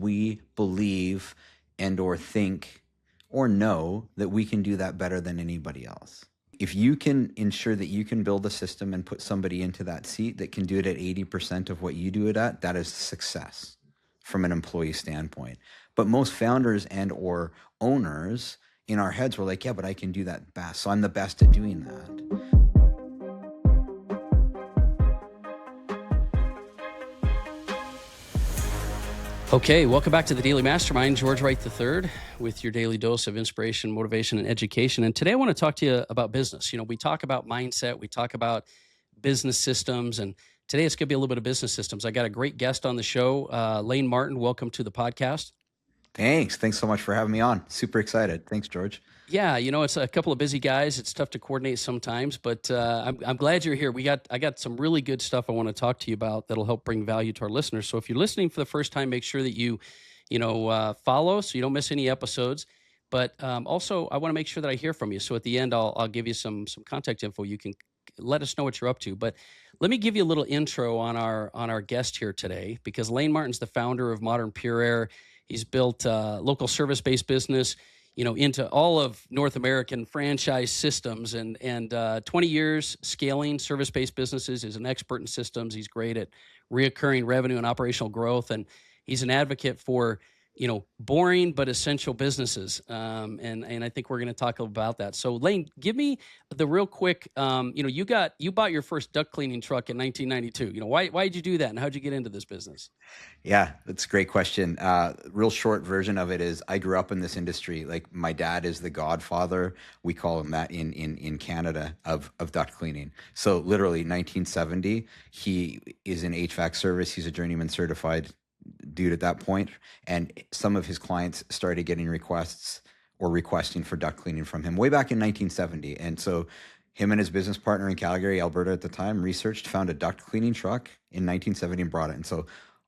we believe and or think or know that we can do that better than anybody else. If you can ensure that you can build a system and put somebody into that seat that can do it at 80% of what you do it at, that is success from an employee standpoint. But most founders and or owners in our heads were like, yeah, but I can do that best. So I'm the best at doing that. Okay, welcome back to the Daily Mastermind. George Wright III with your daily dose of inspiration, motivation, and education. And today I want to talk to you about business. You know, we talk about mindset, we talk about business systems, and today it's going to be a little bit of business systems. I got a great guest on the show, Lane Martin. Welcome to the podcast. Thanks so much for having me on. Super excited. Thanks, George. Yeah, you know, it's a couple of busy guys. It's tough to coordinate sometimes, but I'm glad you're here. I got some really good stuff I want to talk to you about that'll help bring value to our listeners. So if you're listening for the first time, make sure that you follow so you don't miss any episodes. But also, I want to make sure that I hear from you. So at the end, I'll give you some contact info. You can let us know what you're up to. But let me give you a little intro on our guest here today, because Lane Martin's the founder of Modern PurAir. He's built a local service-based business, you know, into all of North American franchise systems, and 20 years scaling service-based businesses. He's an expert in systems. He's great at reoccurring revenue and operational growth, and he's an advocate for, you know, boring but essential businesses. And I think we're going to talk about that. So Lane, give me the real quick, you bought your first duct cleaning truck in 1992. You know, why did you do that, and how'd you get into this business? Yeah, that's a great question. Real short version of it is I grew up in this industry. Like, my dad is the godfather, we call him that in Canada, of duct cleaning. So literally 1970, he is in HVAC service. He's a journeyman certified dude at that point, and some of his clients started getting requests or requesting for duct cleaning from him way back in 1970. And so him and his business partner in Calgary, Alberta at the time, researched, found a duct cleaning truck in 1970 and brought it. And so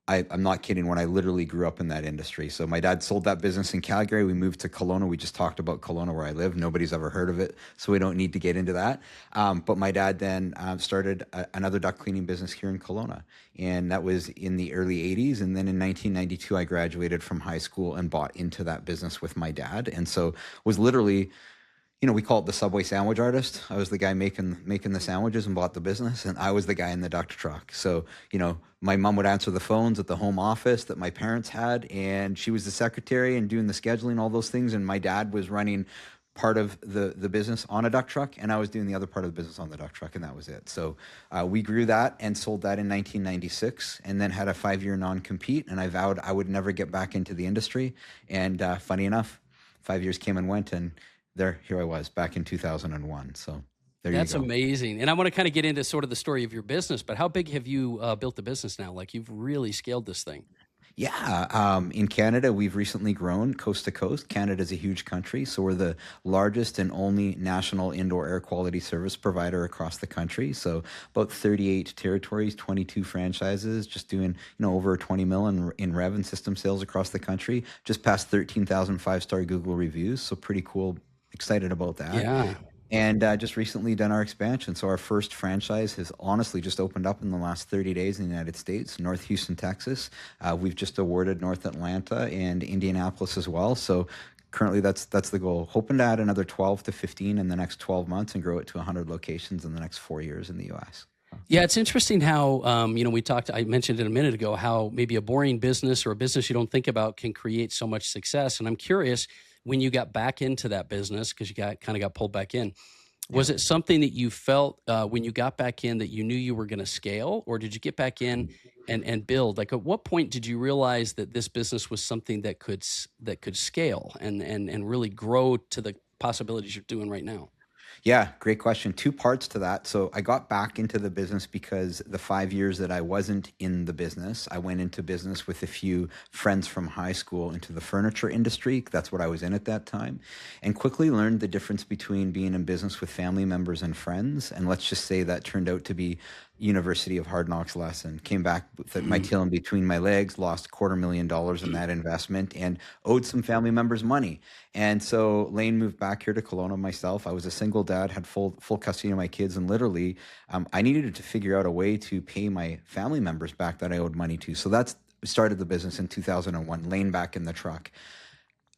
I'm not kidding when I literally grew up in that industry. So my dad sold that business in Calgary. We moved to Kelowna. We just talked about Kelowna, where I live. Nobody's ever heard of it, so we don't need to get into that. But my dad then started another duct cleaning business here in Kelowna, and that was in the early 80s. And then in 1992, I graduated from high school and bought into that business with my dad. And so was literally, you know, we call it the Subway sandwich artist. I was the guy making the sandwiches and bought the business, and I was the guy in the duct truck. So, you know, my mom would answer the phones at the home office that my parents had, and she was the secretary and doing the scheduling, all those things. And my dad was running part of the business on a duct truck, and I was doing the other part of the business on the duct truck, and that was it. So we grew that and sold that in 1996, and then had a 5-year non-compete, and I vowed I would never get back into the industry. And funny enough, 5 years came and went, and here I was back in 2001. So there you go. That's amazing. And I want to kind of get into sort of the story of your business, but how big have you built the business now? Like, you've really scaled this thing. Yeah. In Canada, we've recently grown coast to coast. Canada's a huge country, so we're the largest and only national indoor air quality service provider across the country. So about 38 territories, 22 franchises, just doing, you know, over 20 million in rev and system sales across the country. Just past 13,000 5-star Google reviews. So pretty cool. Excited about that. Yeah. And just recently done our expansion. So our first franchise has honestly just opened up in the last 30 days in the United States, North Houston, Texas. We've just awarded North Atlanta and Indianapolis as well. So currently that's the goal. Hoping to add another 12 to 15 in the next 12 months and grow it to 100 locations in the next 4 years in the U.S. Yeah, it's interesting how, I mentioned it a minute ago, how maybe a boring business or a business you don't think about can create so much success. And I'm curious, when you got back into that business, because you kind of got pulled back in, was it something that you felt when you got back in that you knew you were going to scale, or did you get back in and build? Like, at what point did you realize that this business was something that could scale and really grow to the possibilities you're doing right now? Yeah, great question. 2 parts to that. So I got back into the business because the 5 years that I wasn't in the business, I went into business with a few friends from high school into the furniture industry. That's what I was in at that time, and quickly learned the difference between being in business with family members and friends. And let's just say that turned out to be University of Hard Knocks lesson. Came back with my tail in between my legs, lost $250,000 in that investment, and owed some family members money. And so Lane moved back here to Kelowna myself. I was a single dad, had full custody of my kids, and literally I needed to figure out a way to pay my family members back that I owed money to. So that's started the business in 2001, laying back in the truck.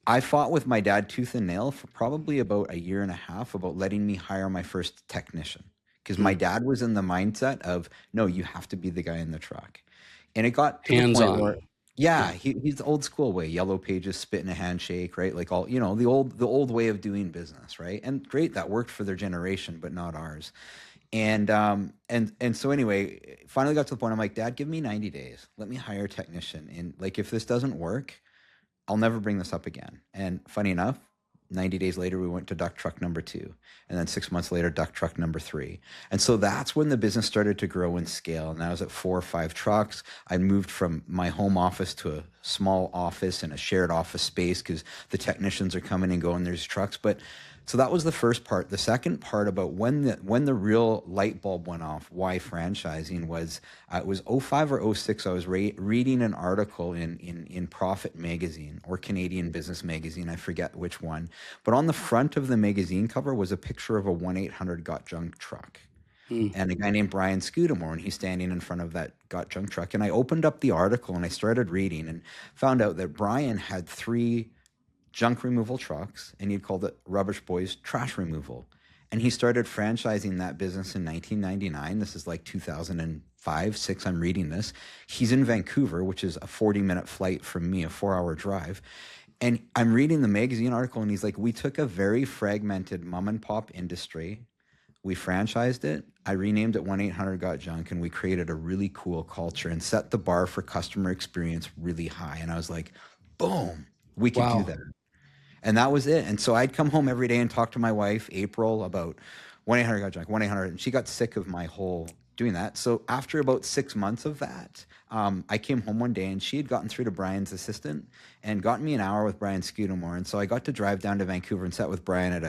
I fought with my dad tooth and nail for probably about a year and a half about letting me hire my first technician, because my Mm. dad was in the mindset of, no, you have to be the guy in the truck. And it got to the Hands point where, on. yeah, Yeah. he's the old school way, yellow pages, spit in a handshake, right? Like all, the old way of doing business, right? And great, that worked for their generation, but not ours. And so anyway, finally got to the point. I'm like, Dad, give me 90 days. Let me hire a technician. And like, if this doesn't work, I'll never bring this up again. And funny enough, 90 days later, we went to duct truck number 2. And then 6 months later, duct truck number 3. And so that's when the business started to grow and scale. And I was at 4 or 5 trucks. I moved from my home office to a small office and a shared office space because the technicians are coming and going. There's trucks. But so that was the first part. The second part about when the real light bulb went off, why franchising was, it was '05 or '06. I was reading an article in Profit magazine or Canadian Business magazine. I forget which one. But on the front of the magazine cover was a picture of a 1-800 Got Junk truck Mm. and a guy named Brian Scudamore, and he's standing in front of that Got Junk truck. And I opened up the article and I started reading and found out that Brian had 3 junk removal trucks, and he called it Rubbish Boys Trash Removal. And he started franchising that business in 1999. This is like 2005, 6. I'm reading this. He's in Vancouver, which is a 40-minute flight from me, a 4-hour drive. And I'm reading the magazine article, and he's like, we took a very fragmented mom and pop industry. We franchised it. I renamed it 1-800 Got Junk, and we created a really cool culture and set the bar for customer experience really high. And I was like, boom, we could do Wow. that. And that was it. And so I'd come home every day and talk to my wife, April, about 1-800 Got Junk, 1-800. And she got sick of my whole doing that. So after about 6 months of that, I came home one day and she had gotten through to Brian's assistant and gotten me an hour with Brian Scudamore. And so I got to drive down to Vancouver and sat with Brian at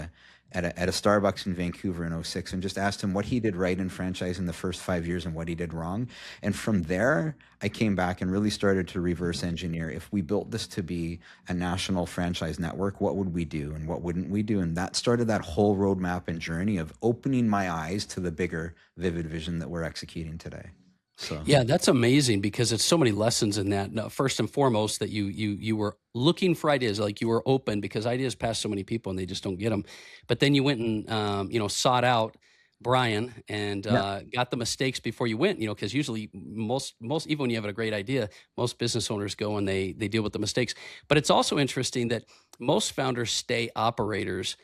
a Starbucks in Vancouver in '06 and just asked him what he did right in franchising the first 5 years and what he did wrong. And from there, I came back and really started to reverse engineer. If we built this to be a national franchise network, what would we do and what wouldn't we do? And that started that whole roadmap and journey of opening my eyes to the bigger, vivid vision that we're executing today. So Yeah, that's amazing because it's so many lessons in that. Now, first and foremost, that you were looking for ideas, like you were open because ideas pass so many people and they just don't get them. But then you went and sought out Brian and yeah, got the mistakes before you went. Because usually most even when you have a great idea, most business owners go and they deal with the mistakes. But it's also interesting that most founders stay operators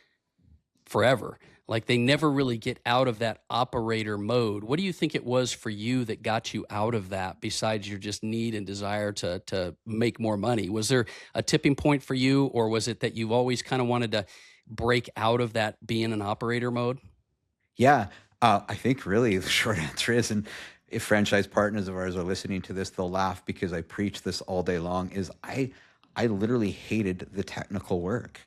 forever. Like they never really get out of that operator mode. What do you think it was for you that got you out of that besides your just need and desire to make more money? Was there a tipping point for you, or was it that you've always kind of wanted to break out of that being an operator mode? yeah. I think really the short answer is, and if franchise partners of ours are listening to this, they'll laugh because I preach this all day long, is I literally hated the technical work.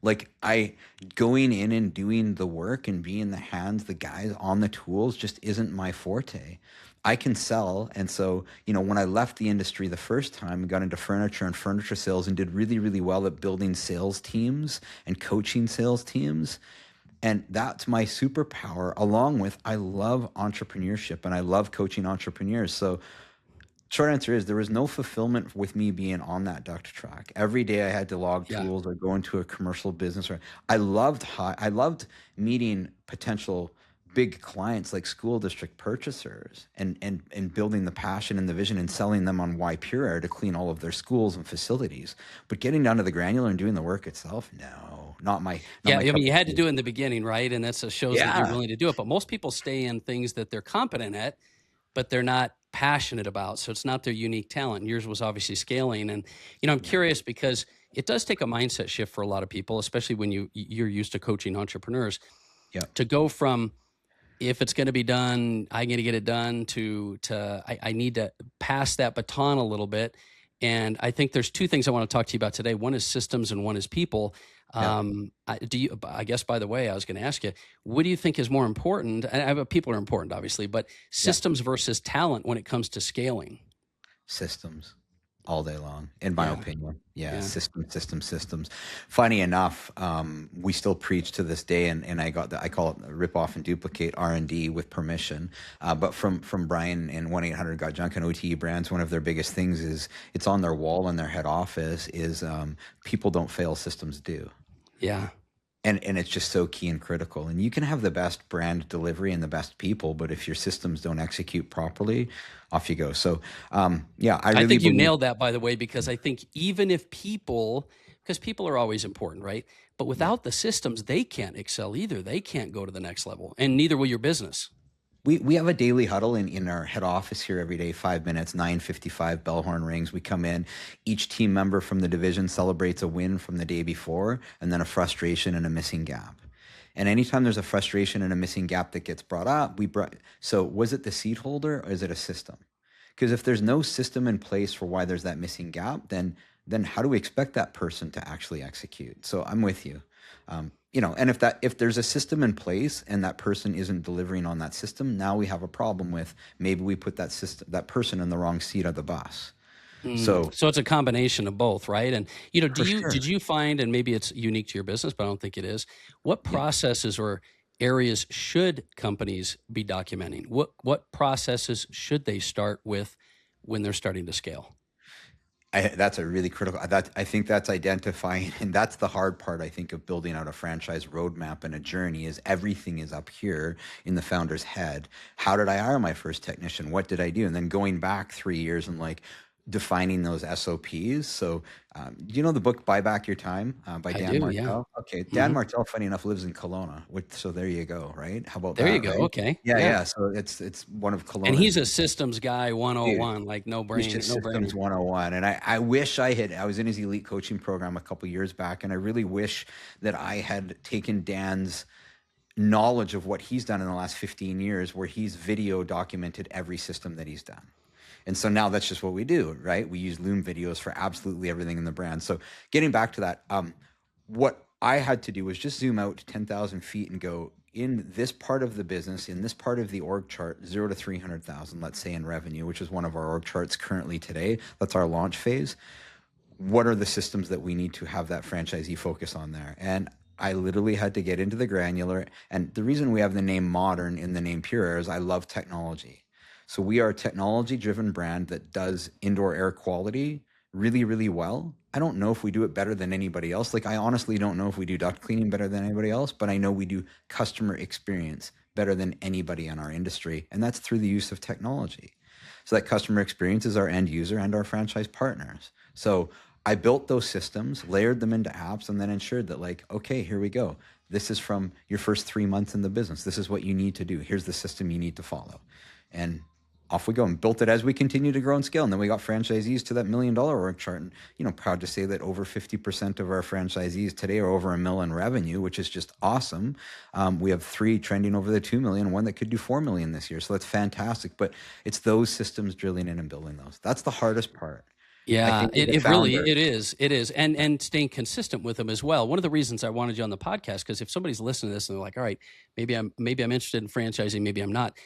Like I going in and doing the work and being the hands, the guys on the tools just isn't my forte. I can sell. And so, when I left the industry the first time, got into furniture and furniture sales and did really, really well at building sales teams and coaching sales teams. And that's my superpower, along with I love entrepreneurship and I love coaching entrepreneurs. So short answer is there was no fulfillment with me being on that duct track. Every day I had to log Yeah. tools or go into a commercial business. I loved meeting potential big clients like school district purchasers and building the passion and the vision and selling them on why PurAir to clean all of their schools and facilities. But getting down to the granular and doing the work itself, no, not Yeah, my I cup mean, you of had to tea. do it in the beginning, right? And that's shows that you're Yeah. willing to do it. But most people stay in things that they're competent at, but they're not passionate about. So it's not their unique talent. Yours was obviously scaling. And I'm Yeah. curious because it does take a mindset shift for a lot of people, especially when you're used to coaching entrepreneurs, Yeah. to go from if it's going to be done, I'm going to get it done to I need to pass that baton a little bit. And I think there's two things I want to talk to you about today. One is systems and one is people. Yeah. I guess, by the way, I was going to ask you, what do you think is more important? And people are important, obviously, but Yeah. systems versus talent when it comes to scaling. Systems. all day long, in my Yeah. opinion. Yeah, Yeah. systems. Funny enough, we still preach to this day, and I call it rip off and duplicate R&D with permission. But from Brian and 1-800 Got Junk and OTE Brands, one of their biggest things is it's on their wall in their head office is people don't fail, systems do. Yeah. And it's just so key and critical. And you can have the best brand delivery and the best people, but if your systems don't execute properly, off you go. So yeah, I I really think you believe. nailed that, by the way, because I think even if people, because people are always important, right? But Yeah. without the systems, they can't excel either. They can't go to the next level, and neither will your business. We have a daily huddle in our head office here every day, 5 minutes, 9:55, bell horn rings. We come in, each team member from the division celebrates a win from the day before, and then a frustration and a missing gap. And anytime there's a frustration and a missing gap that gets brought up, so was it the seat holder or is it a system? Because if there's no system in place for why there's that missing gap, then how do we expect that person to actually execute? So I'm with you. And if there's a system in place and that person isn't delivering on that system, now we have a problem with maybe we put that person in the wrong seat of the bus. So So it's a combination of both, right? And for did sure, you find, and maybe it's unique to your business, but I don't think it is, what yeah. processes or areas should companies be documenting? What processes should they start with when they're starting to scale? That's a really critical. I think that's identifying, and that's the hard part. I think of building out a franchise roadmap and a journey is everything is up here in the founder's head. How did I hire my first technician? What did I do? And then going back 3 years and like defining those SOPs. So, you know the book "Buy Back Your Time" by I Dan do, yeah. Martell. Okay, Dan Hmm. Martell, funny enough, lives in Kelowna. So there you go. Right? How about There you that? go. Right? Okay. Yeah, Yeah. yeah. So it's one of And Kelowna's. he's a systems guy Dude, 101, like he's just no brainer. systems 101. And I wish I was in his elite coaching program a couple years back. And I really wish that I had taken Dan's knowledge of what he's done in the last 15 years, where he's video documented every system that he's done. And so now that's just what we do, right? We use Loom videos for absolutely everything in the brand. So getting back to that, what I had to do was just zoom out 10,000 feet and go in this part of the business, in this part of the org chart, 0 to 300,000, let's say in revenue, which is one of our org charts currently today. That's our launch phase. What are the systems that we need to have that franchisee focus on there? And I literally had to get into the granular. And the reason we have the name Modern in the name PurAir is I love technology. So we are a technology driven brand that does indoor air quality really, really well. I don't know if we do it better than anybody else. Like, I honestly don't know if we do duct cleaning better than anybody else, but I know we do customer experience better than anybody in our industry. And that's through the use of technology. So that customer experience is our end user and our franchise partners. So I built those systems, layered them into apps, and then ensured that, like, okay, here we go. This is from your first 3 months in the business. This is what you need to do. Here's the system you need to follow. And off we go, and built it as we continue to grow and scale. And then we got franchisees to that $1 million org chart. And, proud to say that over 50% of our franchisees today are over $1 million in revenue, which is just awesome. We have 3 trending over the 2 million, one that could do 4 million this year. So that's fantastic. But it's those systems, drilling in and building those. That's the hardest part. I Yeah, think as a it really founder, it is, and staying consistent with them as well. One of the reasons I wanted you on the podcast, because if somebody's listening to this and they're like, all right, maybe I'm interested in franchising, maybe I'm not.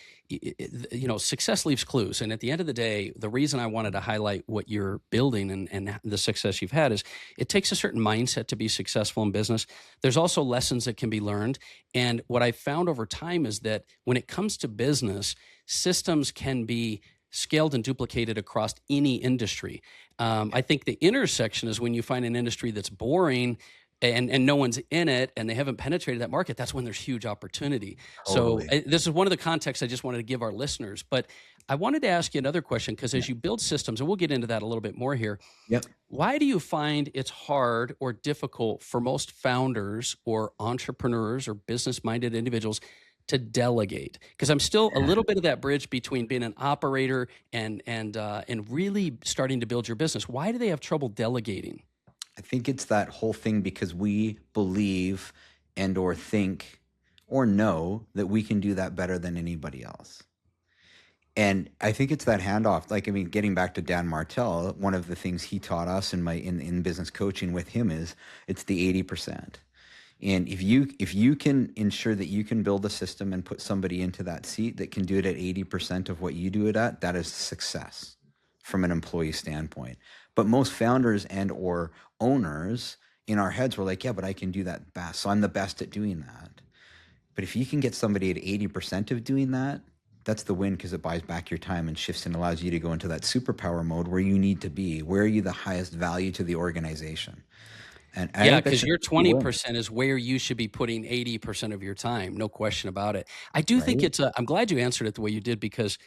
Success leaves clues, and at the end of the day, the reason I wanted to highlight what you're building and the success you've had is it takes a certain mindset to be successful in business. There's also lessons that can be learned, and what I found over time is that when it comes to business, systems can be scaled and duplicated across any industry. I think the intersection is when you find an industry that's boring and no one's in it and they haven't penetrated that market. That's when there's huge opportunity. So totally. this is one of the contexts I just wanted to give our listeners. But I wanted to ask you another question, because Yeah. as you build systems, and we'll get into that a little bit more here, Yep. why do you find it's hard or difficult for most founders or entrepreneurs or business-minded individuals to delegate? Because I'm still a little bit of that bridge between being an operator and really starting to build your business. Why do they have trouble delegating? I think it's that whole thing because we believe and or think or know that we can do that better than anybody else. And I think it's that handoff. Like, I mean, getting back to Dan Martell, one of the things he taught us in business coaching with him is it's the 80%. And if you can ensure that you can build a system and put somebody into that seat that can do it at 80% of what you do it at, that is success from an employee standpoint. But most founders and or owners in our heads were like, yeah, but I can do that best. So I'm the best at doing that. But if you can get somebody at 80% of doing that, that's the win, because it buys back your time and shifts and allows you to go into that superpower mode where you need to be. Where are you the highest value to the organization? And I Yeah, think that's because just your the win, 20% is where you should be putting 80% of your time. No question about it. I do think right? it's I'm glad you answered it the way you did, because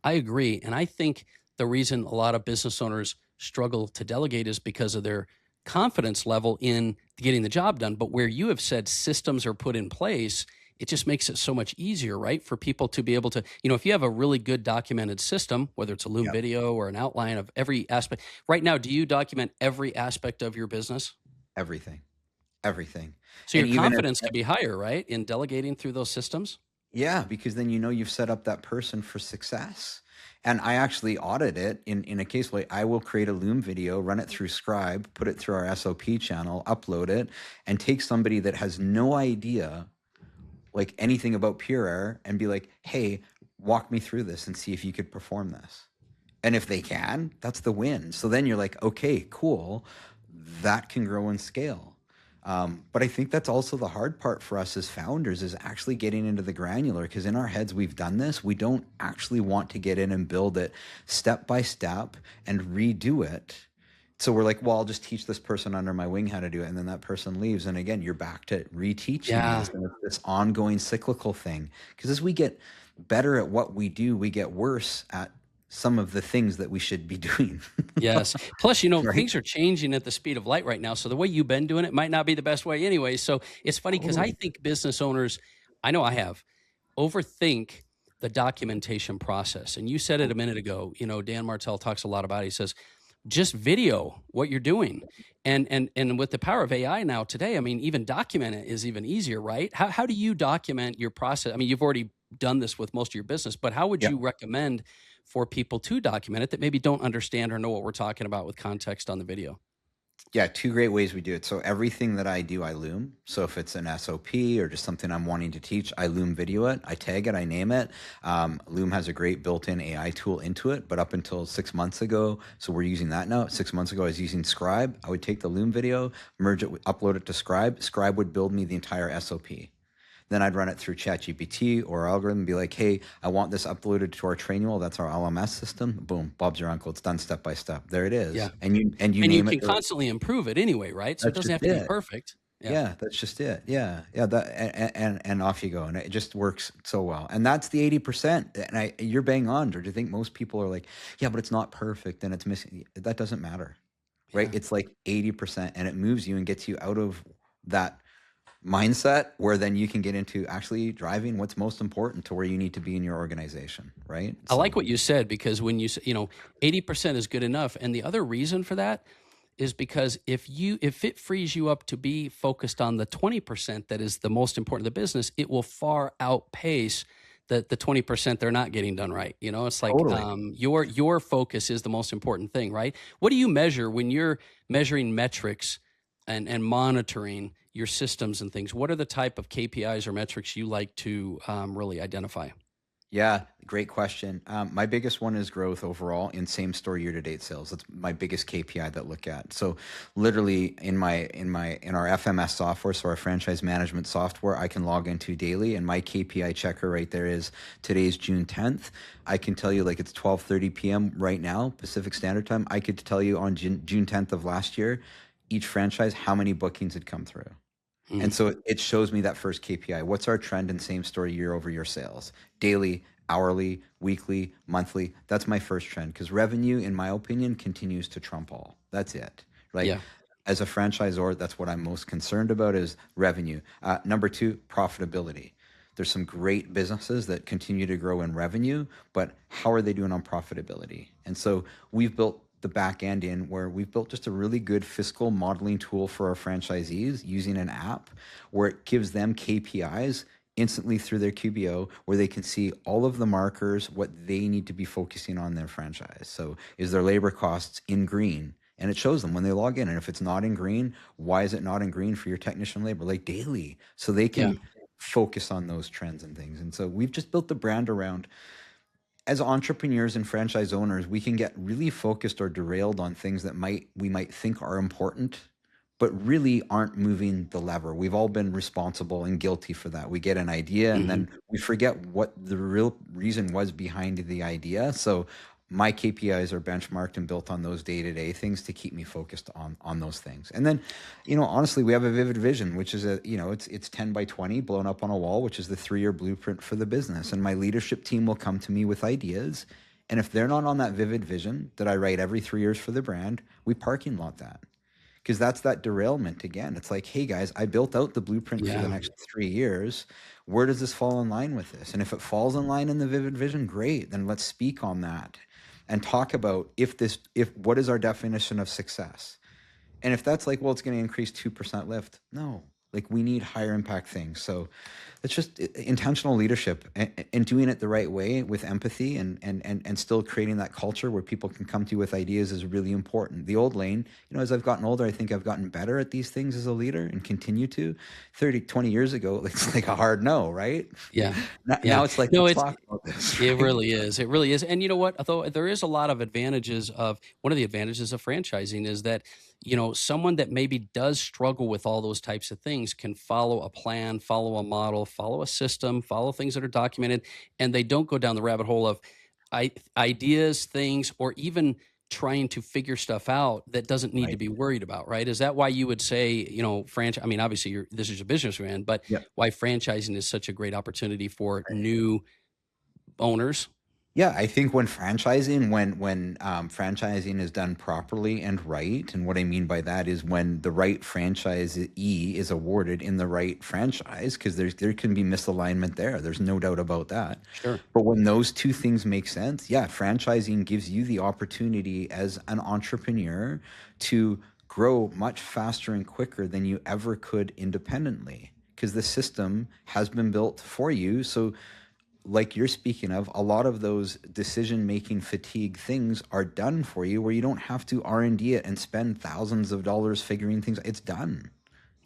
I agree. And I think the reason a lot of business owners struggle to delegate is because of their confidence level in getting the job done. But where you have said systems are put in place, it just makes it so much easier, right? For people to be able to, if you have a really good documented system, whether it's a Loom Yep. video or an outline of every aspect. Right now, do you document every aspect of your business? Everything, everything. So And your even confidence could be higher, right, in delegating through those systems? yeah, because then you've set up that person for success. And I actually audit it in a case where I will create a Loom video, run it through Scribe, put it through our SOP channel, upload it, and take somebody that has no idea like anything about PurAir and be like, hey, walk me through this and see if you could perform this. And if they can, that's the win. So then you're like, okay, cool. That can grow and scale. But I think that's also the hard part for us as founders is actually getting into the granular, because in our heads, we've done this. We don't actually want to get in and build it step by step and redo it. So we're like, well, I'll just teach this person under my wing how to do it. And then that person leaves. And again, you're back to reteaching Yeah. this, and it's this ongoing cyclical thing. Because as we get better at what we do, we get worse at some of the things that we should be doing. Yes. Plus, Right? things are changing at the speed of light right now. So the way you've been doing it might not be the best way anyway. So it's funny because I Totally. think business owners, I know I have, overthink the documentation process. And you said it a minute ago. Dan Martell talks a lot about it. He says, just video what you're doing. And with the power of AI now today, I mean, even document it is even easier, right? How do you document your process? I mean, you've already done this with most of your business, but how would Yeah. you recommend for people to document it that maybe don't understand or know what we're talking about with context on the video? Yeah, two great ways we do it. So everything that I do, I Loom. So if it's an SOP or just something I'm wanting to teach, I Loom video it, I tag it, I name it. Loom has a great built-in AI tool into it, but up until 6 months ago, so we're using that now. 6 months ago, I was using Scribe. I would take the Loom video, merge it, upload it to Scribe. Scribe would build me the entire SOP. Then I'd run it through ChatGPT or algorithm and be like, hey, I want this uploaded to our Trainual. That's our LMS system. Boom, Bob's your uncle. It's done step by step. There it Yeah. is. And you And you name it. can constantly improve it anyway, right? So it That's doesn't just have to be it. perfect. Yeah. Yeah, that's just it. Yeah, yeah. That and off you go, and it just works so well. And that's the 80%. And you're bang on. Or do you think most people are like, yeah, but it's not perfect and it's missing? That doesn't matter, right? Yeah. It's like 80%, and it moves you and gets you out of that mindset where then you can get into actually driving what's most important to where you need to be in your organization, right? I So, like what you said, because when 80% is good enough. And the other reason for that is because if it frees you up to be focused on the 20% that is the most important to the business, it will far outpace the 20% they're not getting done right. It's like totally. your focus is the most important thing, right? What do you measure when you're measuring metrics and monitoring your systems and things? What are the type of KPIs or metrics you like to really identify? Yeah, great question. My biggest one is growth overall in same store year to date sales. That's my biggest KPI that I look at. So literally in our FMS software, so our franchise management software, I can log into daily, and my KPI checker right there is today's June 10th. I can tell you, like, it's 12:30 p.m. right now, Pacific Standard Time. I could tell you on June 10th of last year, each franchise, how many bookings had come through. And Mm. so it shows me that first KPI. What's our trend in same store year over year sales? Daily, hourly, weekly, monthly. That's my first trend, because revenue, in my opinion, continues to trump all. That's it. Like, Yeah. as a franchisor, that's what I'm most concerned about is revenue. Number two, profitability. There's some great businesses that continue to grow in revenue, but how are they doing on profitability? And so we've built the back end in where we've built just a really good fiscal modeling tool for our franchisees using an app where it gives them KPIs instantly through their QBO, where they can see all of the markers, what they need to be focusing on their franchise. So is their labor costs in green? And it shows them when they log in. And if it's not in green, why is it not in green for your technician labor, like daily? So they Yeah. can focus on those trends and things. And so we've just built the brand around as entrepreneurs and franchise owners, we can get really focused or derailed on things that we might think are important, but really aren't moving the lever. We've all been responsible and guilty for that. We get an idea and Hmm. then we forget what the real reason was behind the idea. So my KPIs are benchmarked and built on those day-to-day things to keep me focused on those things. And then, honestly, we have a vivid vision, which is it's 10 by 20 blown up on a wall, which is the 3-year blueprint for the business. And my leadership team will come to me with ideas. And if they're not on that vivid vision that I write every 3 years for the brand, we parking lot that. Because that's that derailment again. It's like, hey guys, I built out the blueprint for the Yeah. next 3 years. Where does this fall in line with this? And if it falls in line in the vivid vision, great. Then let's speak on that and talk about if what is our definition of success? And if that's like, well, it's going to increase 2% lift. No, like we need higher impact things. So it's just intentional leadership and doing it the right way with empathy and still creating that culture where people can come to you with ideas is really important. The old lane, as I've gotten older, I think I've gotten better at these things as a leader and continue to. 30, 20 years ago, it's like a hard no, right? Yeah. Now Yeah. it's like, No, let's it's talk about this. it Right? really is. It really is. And you know what? Although there is a lot of advantages of one of the advantages of franchising is that, someone that maybe does struggle with all those types of things can follow a plan, follow a model, follow a system, follow things that are documented, and they don't go down the rabbit hole of ideas, things, or even trying to figure stuff out that doesn't need to Right. be worried about, right? Is that why you would say, franchise? I mean, obviously, this is a businessman, but Yeah. why franchising is such a great opportunity for new owners? Yeah, I think when franchising is done properly and right, and what I mean by that is when the right franchisee is awarded in the right franchise, because there can be misalignment there. There's no doubt about that. Sure. But when those two things make sense, yeah, franchising gives you the opportunity as an entrepreneur to grow much faster and quicker than you ever could independently, because the system has been built for you. So like you're speaking of, a lot of those decision-making fatigue things are done for you where you don't have to R&D it and spend thousands of dollars figuring things. It's done.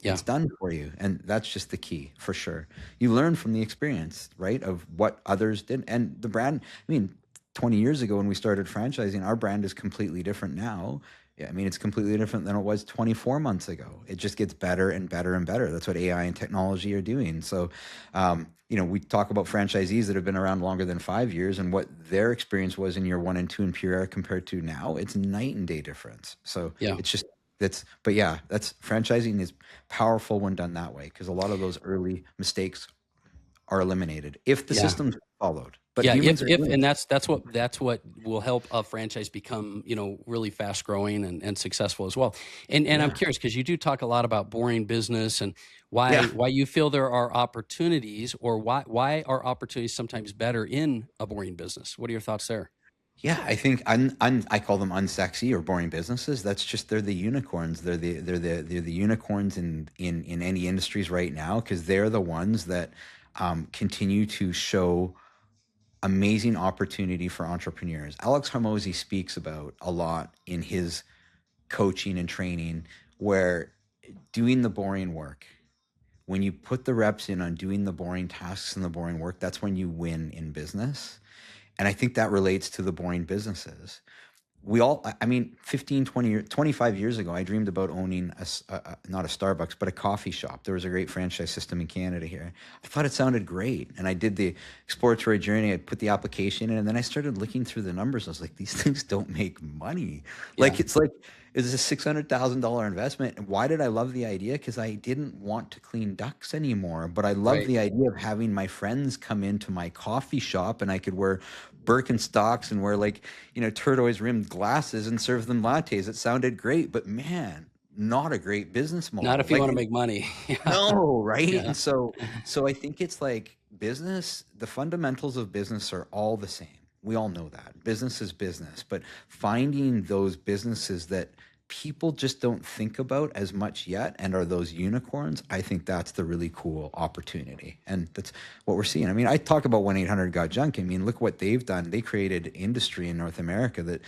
Yeah. It's done for you. And that's just the key for sure. You learn from the experience, right? Of what others did. And the brand, 20 years ago when we started franchising, our brand is completely different now. Yeah, it's completely different than it was 24 months ago. It just gets better and better and better. That's what AI and technology are doing. So, we talk about franchisees that have been around longer than 5 years and what their experience was in year 1 and 2 in PurAir compared to now. It's night and day difference. So Yeah. it's just, but yeah, that's franchising is powerful when done that way because a lot of those early mistakes are eliminated if the Yeah. system's followed. But Yeah, humans are if doing and it. that's what will help a franchise become, really fast growing and successful as well. And I'm Yeah. curious because you do talk a lot about boring business and why Yeah. why you feel there are opportunities or why are opportunities sometimes better in a boring business. What are your thoughts there? Yeah, I think I call them unsexy or boring businesses. That's just they're the unicorns. They're the unicorns in any industries right now because they're the ones that continue to show amazing opportunity for entrepreneurs. Alex Hormozy speaks about a lot in his coaching and training where doing the boring work, when you put the reps in on doing the boring tasks and the boring work, that's when you win in business. And I think that relates to the boring businesses. We all, 15, 20 years, 25 years ago, I dreamed about owning not a Starbucks, but a coffee shop. There was a great franchise system in Canada here. I thought it sounded great. And I did the exploratory journey. I put the application in and then I started looking through the numbers. I was like, these things don't make money. Yeah. It's a $600,000 investment. And why did I love the idea? Because I didn't want to clean ducks anymore, but I love Right. the idea of having my friends come into my coffee shop and I could wear Birkenstocks and wear turquoise rimmed glasses and serve them lattes. It sounded great, but man, not a great business Not model. if you want to make money. Yeah. No, right? Yeah. And so I think it's like business, the fundamentals of business are all the same. We all know that. Business is business, but finding those businesses that people just don't think about as much yet and are those unicorns, I think that's the really cool opportunity. And that's what we're seeing. I talk about 1-800 Got Junk. Look what they've done. They created industry in North America that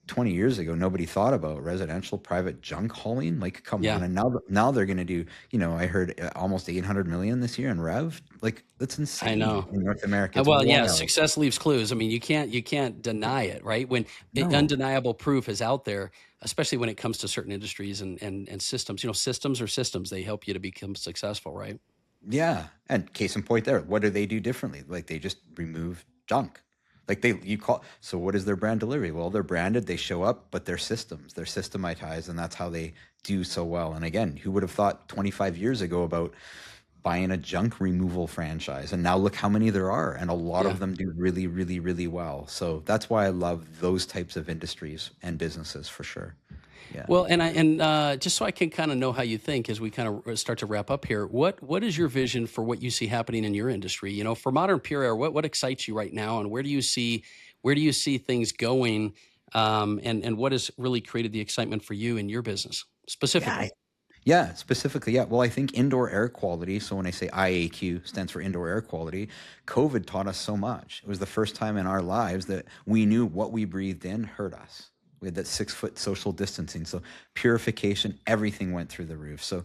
20 years ago, nobody thought about residential private junk hauling. Like, come on. Yeah, And now they're going to do, I heard almost 800 million this year in rev. Like, that's I insane know. in North America. It's Well, yeah, wild. success leaves clues. I mean, you can't deny it, right? When No. undeniable proof is out there, especially when it comes to certain industries and systems. Systems are systems. They help you to become successful, right? Yeah. And case in point there, what do they do differently? Like, they just remove junk. Like, so what is their brand delivery? Well, they're branded, they show up, but they're systems, they're systematized, and that's how they do so well. And again, who would have thought 25 years ago about buying a junk removal franchise? And now look how many there are. And a lot Yeah. of them do really, really, really well. So that's why I love those types of industries and businesses for sure. Yeah. Well, just so I can kind of know how you think as we kind of start to wrap up here, what is your vision for what you see happening in your industry? For Modern PurAir, what excites you right now, and where do you see things going, and what has really created the excitement for you in your business Yeah. specifically? Yeah, specifically, yeah. Well, I think indoor air quality. So when I say IAQ stands for indoor air quality, COVID taught us so much. It was the first time in our lives that we knew what we breathed in hurt us. We had that 6 foot social distancing. So purification, everything went through the roof. So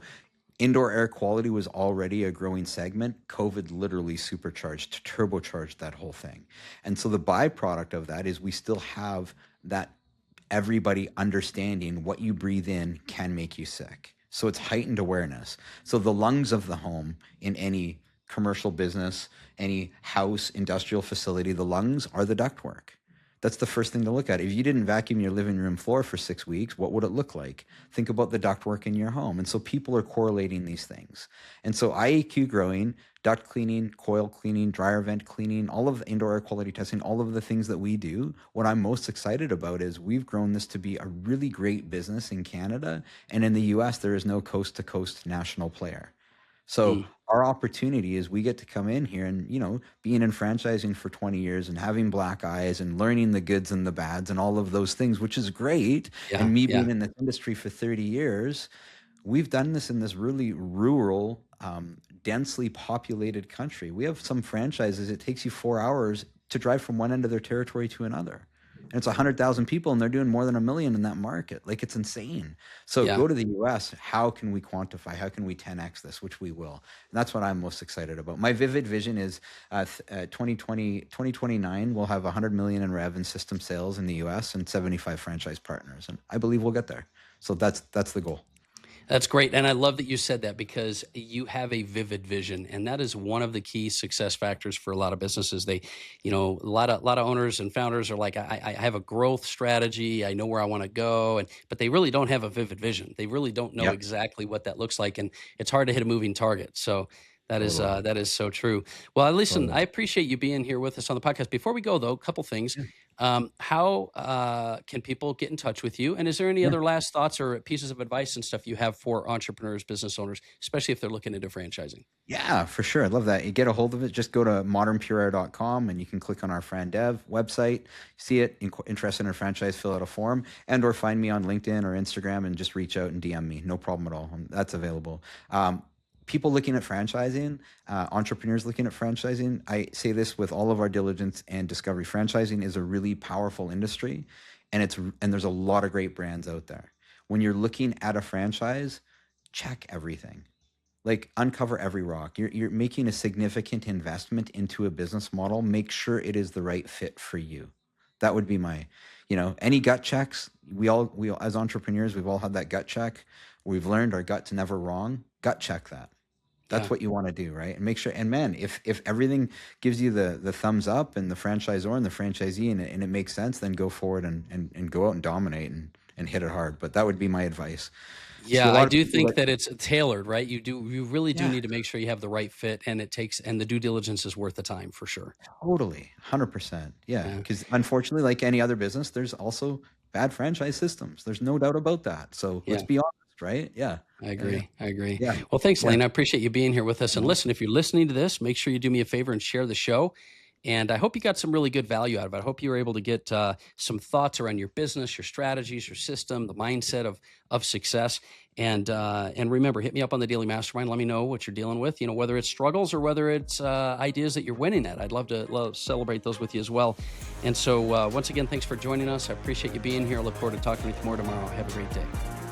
indoor air quality was already a growing segment. COVID literally supercharged, turbocharged that whole thing. And so the byproduct of that is we still have that everybody understanding what you breathe in can make you sick. So it's heightened awareness. So the lungs of the home in any commercial business, any house, industrial facility, the lungs are the ductwork. That's the first thing to look at. If you didn't vacuum your living room floor for 6 weeks, what would it look like? Think about the ductwork in your home. And so people are correlating these things. And so IAQ growing, duct cleaning, coil cleaning, dryer vent cleaning, all of the indoor air quality testing, all of the things that we do, what I'm most excited about is we've grown this to be a really great business in Canada. And in the US, there is no coast to coast national player. So Mm, our opportunity is we get to come in here and, being in franchising for 20 years and having black eyes and learning the goods and the bads and all of those things, which is great. yeah, And me yeah, being in this industry for 30 years, we've done this in this really rural, densely populated country. We have some franchises, it takes you 4 hours to drive from one end of their territory to another. And it's 100,000 people and they're doing more than 1 million in that market. Like, it's insane. So yeah. go to the US. How can we quantify? How can we 10x this, which we will? And that's what I'm most excited about. My vivid vision is 2029, we'll have 100 million in rev and system sales in the US and 75 franchise partners. And I believe we'll get there. So that's the goal. That's great. And I love that you said that because you have a vivid vision. And that is one of the key success factors for a lot of businesses. A lot of owners and founders are like, I have a growth strategy. I know where I want to go. But they really don't have a vivid vision. They really don't know Yep. exactly what that looks like. And it's hard to hit a moving target. So that is Totally. that is so true. Well, listen, Totally. I appreciate you being here with us on the podcast. Before we go, though, a couple things. Yeah. How can people get in touch with you? And is there any Yeah. other last thoughts or pieces of advice and stuff you have for entrepreneurs, business owners, especially if they're looking into franchising? Yeah, for sure. I love that. You get a hold of it, just go to modernpurair.com and you can click on our Fran Dev website, see it, interested in a franchise, fill out a form, and or find me on LinkedIn or Instagram and just reach out and DM me. No problem at all. That's available. People looking at franchising, entrepreneurs looking at franchising, I say this with all of our diligence and discovery. Franchising is a really powerful industry, and there's a lot of great brands out there. When you're looking at a franchise, check everything. Like, uncover every rock. You're making a significant investment into a business model. Make sure it is the right fit for you. That would be my, any gut checks. We all as entrepreneurs, we've all had that gut check. We've learned our gut's never wrong. Gut check that. That's Yeah. what you want to do, right? And make sure. And man, if everything gives you the thumbs up and the franchisor and the franchisee and it makes sense, then go forward and go out and dominate and hit it hard. But that would be my advice. See a Yeah, I lot of do people think that that it's tailored, right? You really do yeah. need to make sure you have the right fit and the due diligence is worth the time for sure. Totally, 100%. Yeah, Yeah. because unfortunately, like any other business, there's also bad franchise systems. There's no doubt about that. So let's Yeah. be honest, right? Yeah, I yeah, yeah, agree. I agree. yeah, Well, thanks, yeah. Lane. I appreciate you being here with us. And No, listen, if you're listening to this, make sure you do me a favor and share the show. And I hope you got some really good value out of it. I hope you were able to get some thoughts around your business, your strategies, your system, the mindset of success. And remember, hit me up on the Daily Mastermind. Let me know what you're dealing with, whether it's struggles or whether it's ideas that you're winning at. I'd love to celebrate those with you as well. And so once again, thanks for joining us. I appreciate you being here. I look forward to talking with you more tomorrow. Have a great day.